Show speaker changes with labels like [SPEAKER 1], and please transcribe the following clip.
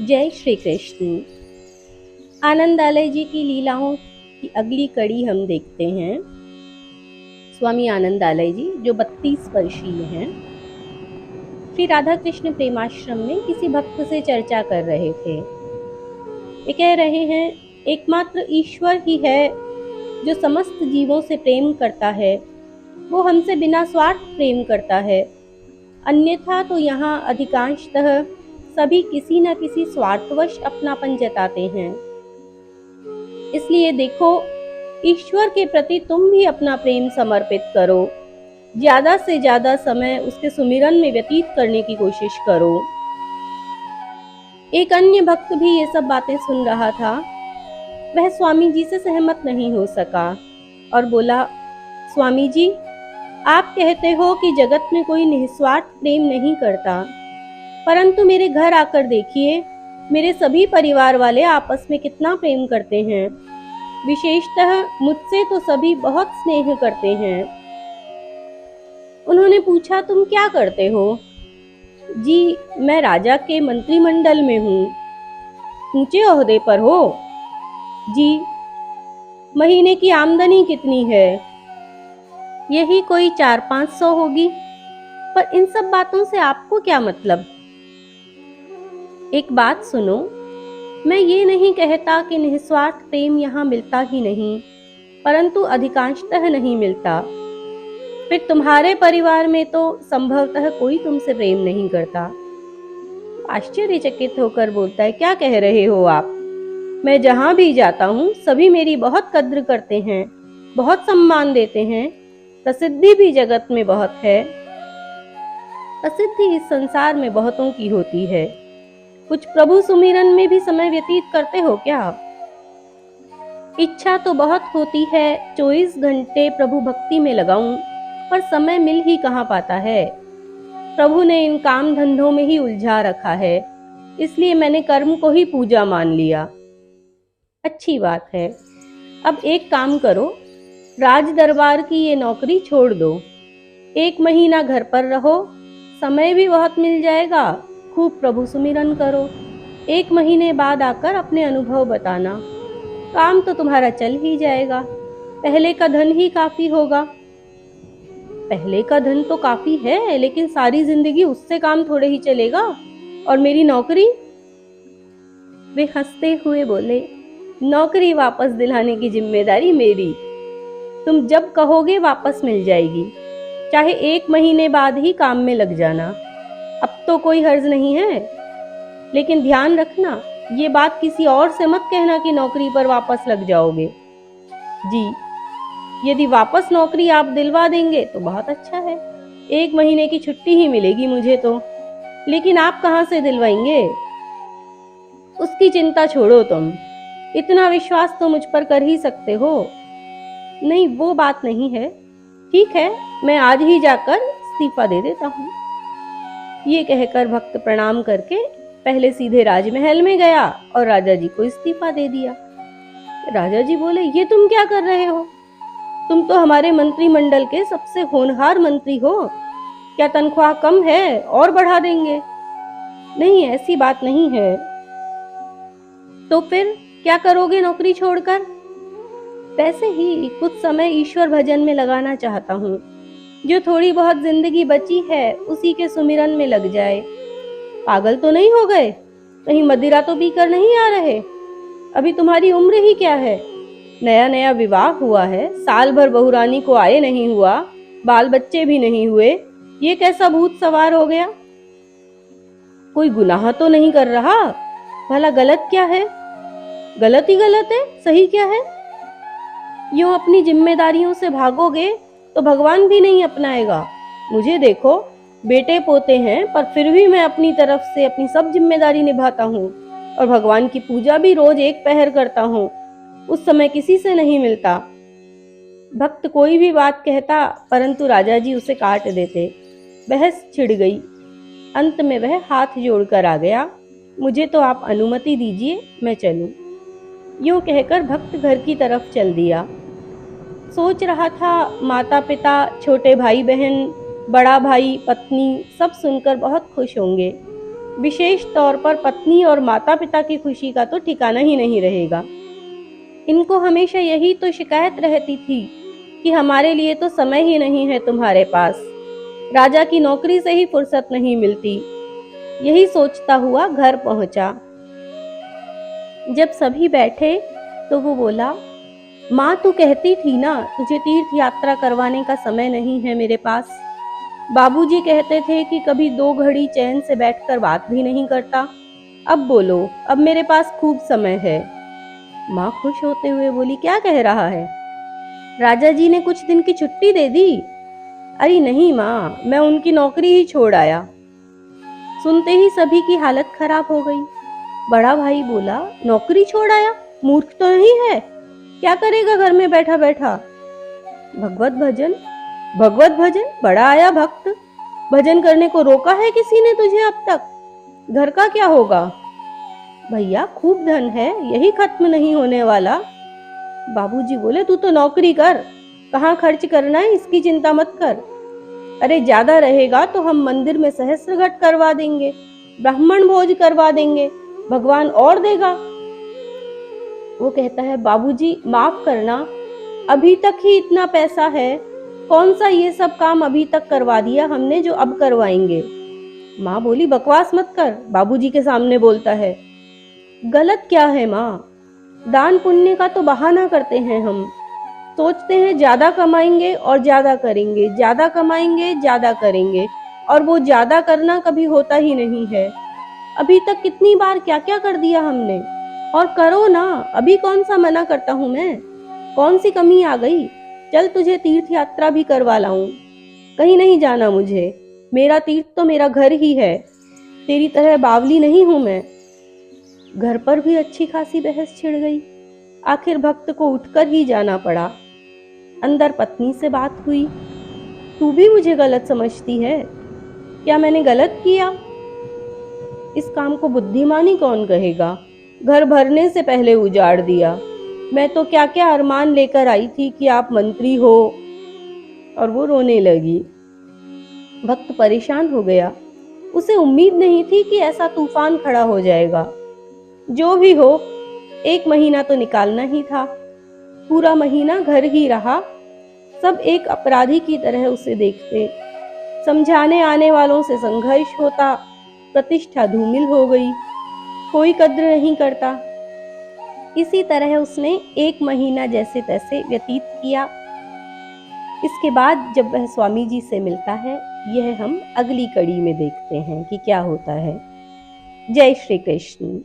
[SPEAKER 1] जय श्री कृष्ण। आनंदालय जी की लीलाओं की अगली कड़ी हम देखते हैं। स्वामी आनंदालय जी जो 32 वर्षीय हैं, श्री राधा कृष्ण प्रेमाश्रम में किसी भक्त से चर्चा कर रहे थे। वे कह रहे हैं, एकमात्र ईश्वर ही है जो समस्त जीवों से प्रेम करता है। वो हमसे बिना स्वार्थ प्रेम करता है, अन्यथा तो यहाँ अधिकांशतः सभी किसी न किसी स्वार्थवश अपनापन जताते हैं। इसलिए देखो, ईश्वर के प्रति तुम भी अपना प्रेम समर्पित करो, ज्यादा से ज्यादा समय उसके सुमिरन में व्यतीत करने की कोशिश करो। एक अन्य भक्त भी ये सब बातें सुन रहा था। वह स्वामी जी से सहमत नहीं हो सका और बोला, स्वामी जी, आप कहते हो कि जगत में कोई निस्वार्थ प्रेम नहीं करता, परंतु मेरे घर आकर देखिए, मेरे सभी परिवार वाले आपस में कितना प्रेम करते हैं। विशेषतः मुझसे तो सभी बहुत स्नेह करते हैं। उन्होंने पूछा, तुम क्या करते हो? जी, मैं राजा के मंत्रिमंडल में हूँ। ऊंचे ओहदे पर हो? जी। महीने की आमदनी कितनी है? यही कोई 400-500 होगी। पर इन सब बातों से आपको क्या मतलब? एक बात सुनो, मैं ये नहीं कहता कि निस्वार्थ प्रेम यहाँ मिलता ही नहीं, परंतु अधिकांशतः नहीं मिलता। फिर तुम्हारे परिवार में तो संभवतः कोई तुमसे प्रेम नहीं करता। आश्चर्यचकित होकर बोलता है, क्या कह रहे हो आप? मैं जहां भी जाता हूँ सभी मेरी बहुत कद्र करते हैं, बहुत सम्मान देते हैं। प्रसिद्धि भी जगत में बहुत है। प्रसिद्धि इस संसार में बहुतों की होती है। कुछ प्रभु सुमिरन में भी समय व्यतीत करते हो क्या? इच्छा तो बहुत होती है 24 घंटे प्रभु भक्ति में लगाऊं, पर समय मिल ही कहाँ पाता है। प्रभु ने इन काम धंधों में ही उलझा रखा है, इसलिए मैंने कर्म को ही पूजा मान लिया। अच्छी बात है। अब एक काम करो, राज दरबार की ये नौकरी छोड़ दो। 1 महीना घर पर रहो, समय भी बहुत मिल जाएगा। खूब प्रभु सुमिरन करो। 1 महीने बाद आकर अपने अनुभव बताना। काम तो तुम्हारा चल ही जाएगा। पहले का धन ही काफी होगा। पहले का धन तो काफी है, लेकिन सारी जिंदगी उससे काम थोड़े ही चलेगा। और मेरी नौकरी? वे हंसते हुए बोले, नौकरी वापस दिलाने की जिम्मेदारी मेरी। तुम जब कहोगे वापस मिल जाएगी, चाहे 1 महीने बाद ही काम में लग जाना। अब तो कोई हर्ज नहीं है। लेकिन ध्यान रखना, ये बात किसी और से मत कहना कि नौकरी पर वापस लग जाओगे। जी, यदि वापस नौकरी आप दिलवा देंगे तो बहुत अच्छा है। 1 महीने की छुट्टी ही मिलेगी मुझे तो। लेकिन आप कहाँ से दिलवाएंगे? उसकी चिंता छोड़ो तुम। इतना विश्वास तो मुझ पर कर ही सकते हो। नहीं, वो बात नहीं है। ठीक है, मैं आज ही जाकर इस्तीफा दे देता हूँ। ये कहकर भक्त प्रणाम करके पहले सीधे राजमहल में गया और राजा जी को इस्तीफा दे दिया। राजा जी बोले, ये तुम क्या कर रहे हो? तुम तो हमारे मंत्रिमंडल के सबसे होनहार मंत्री हो। क्या तनख्वाह कम है? और बढ़ा देंगे। नहीं, ऐसी बात नहीं है। तो फिर क्या करोगे नौकरी छोड़कर? वैसे ही कुछ समय ईश्वर भजन में लगाना चाहता हूँ। जो थोड़ी बहुत जिंदगी बची है उसी के सुमिरन में लग जाए। पागल तो नहीं हो गए? कहीं मदिरा तो पीकर नहीं आ रहे? अभी तुम्हारी उम्र ही क्या है? नया नया विवाह हुआ है, साल भर बहुरानी को आए नहीं हुआ, बाल बच्चे भी नहीं हुए। ये कैसा भूत सवार हो गया? कोई गुनाह तो नहीं कर रहा? भला गलत क्या है? गलत ही गलत है, सही क्या है? यूं अपनी जिम्मेदारियों से भागोगे तो भगवान भी नहीं अपनाएगा। मुझे देखो, बेटे पोते हैं, पर फिर भी मैं अपनी तरफ से अपनी सब जिम्मेदारी निभाता हूँ और भगवान की पूजा भी रोज 1 पहर करता हूँ। उस समय किसी से नहीं मिलता। भक्त कोई भी बात कहता, परंतु राजा जी उसे काट देते। बहस छिड़ गई। अंत में वह हाथ जोड़कर आ गया, मुझे तो आप अनुमति दीजिए, मैं चलूं। यूं कहकर भक्त घर की तरफ चल दिया। सोच रहा था, माता पिता, छोटे भाई बहन, बड़ा भाई, पत्नी सब सुनकर बहुत खुश होंगे। विशेष तौर पर पत्नी और माता पिता की खुशी का तो ठिकाना ही नहीं रहेगा। इनको हमेशा यही तो शिकायत रहती थी कि हमारे लिए तो समय ही नहीं है तुम्हारे पास, राजा की नौकरी से ही फुर्सत नहीं मिलती। यही सोचता हुआ घर पहुंचा। जब सभी बैठे तो वो बोला, माँ तू कहती थी ना तुझे तीर्थ यात्रा करवाने का समय नहीं है मेरे पास। बाबूजी कहते थे कि कभी 2 घड़ी चैन से बैठकर बात भी नहीं करता। अब बोलो, अब मेरे पास खूब समय है। माँ खुश होते हुए बोली, क्या कह रहा है? राजा जी ने कुछ दिन की छुट्टी दे दी? अरे नहीं माँ, मैं उनकी नौकरी ही छोड़ आया। सुनते ही सभी की हालत खराब हो गई। बड़ा भाई बोला, नौकरी छोड़ आया? मूर्ख तो नहीं है? क्या करेगा घर में बैठा बैठा? भगवत भजन? भगवत भजन? बड़ा आया भक्त। भजन करने को रोका है किसी ने तुझे अब तक? घर का क्या होगा? भैया खूब धन है, यही खत्म नहीं होने वाला। बाबूजी बोले, तू तो नौकरी कर, कहाँ खर्च करना है इसकी चिंता मत कर। अरे ज्यादा रहेगा तो हम मंदिर में सहस्त्र घट करवा देंगे, ब्राह्मण भोज करवा देंगे, भगवान और देगा। वो कहता है, बाबूजी माफ करना, अभी तक ही इतना पैसा है, कौन सा ये सब काम अभी तक करवा दिया हमने जो अब करवाएंगे। माँ बोली, बकवास मत कर, बाबूजी के सामने बोलता है। गलत क्या है माँ, दान पुण्य का तो बहाना करते हैं हम। सोचते हैं ज्यादा कमाएंगे और ज्यादा करेंगे, ज्यादा कमाएंगे ज्यादा करेंगे, और वो ज्यादा करना कभी होता ही नहीं है। अभी तक कितनी बार क्या क्या कर दिया हमने, और करो ना, अभी कौन सा मना करता हूँ मैं? कौन सी कमी आ गई? चल तुझे तीर्थ यात्रा भी करवा लाऊं। कहीं नहीं जाना मुझे, मेरा तीर्थ तो मेरा घर ही है, तेरी तरह बावली नहीं हूं मैं। घर पर भी अच्छी खासी बहस छिड़ गई। आखिर भक्त को उठकर ही जाना पड़ा। अंदर पत्नी से बात हुई, तू भी मुझे गलत समझती है? क्या मैंने गलत किया? इस काम को बुद्धिमानी कौन कहेगा? घर भरने से पहले उजाड़ दिया। मैं तो क्या क्या अरमान लेकर आई थी कि आप मंत्री हो। और वो रोने लगी। भक्त परेशान हो गया। उसे उम्मीद नहीं थी कि ऐसा तूफान खड़ा हो जाएगा। जो भी हो, 1 महीना तो निकालना ही था। पूरा महीना घर ही रहा। सब एक अपराधी की तरह उसे देखते। समझाने आने वालों से संघर्ष होता। प्रतिष्ठा धूमिल हो गई। कोई कद्र नहीं करता। इसी तरह उसने 1 महीना जैसे तैसे व्यतीत किया। इसके बाद जब वह स्वामी जी से मिलता है, यह हम अगली कड़ी में देखते हैं कि क्या होता है। जय श्री कृष्ण।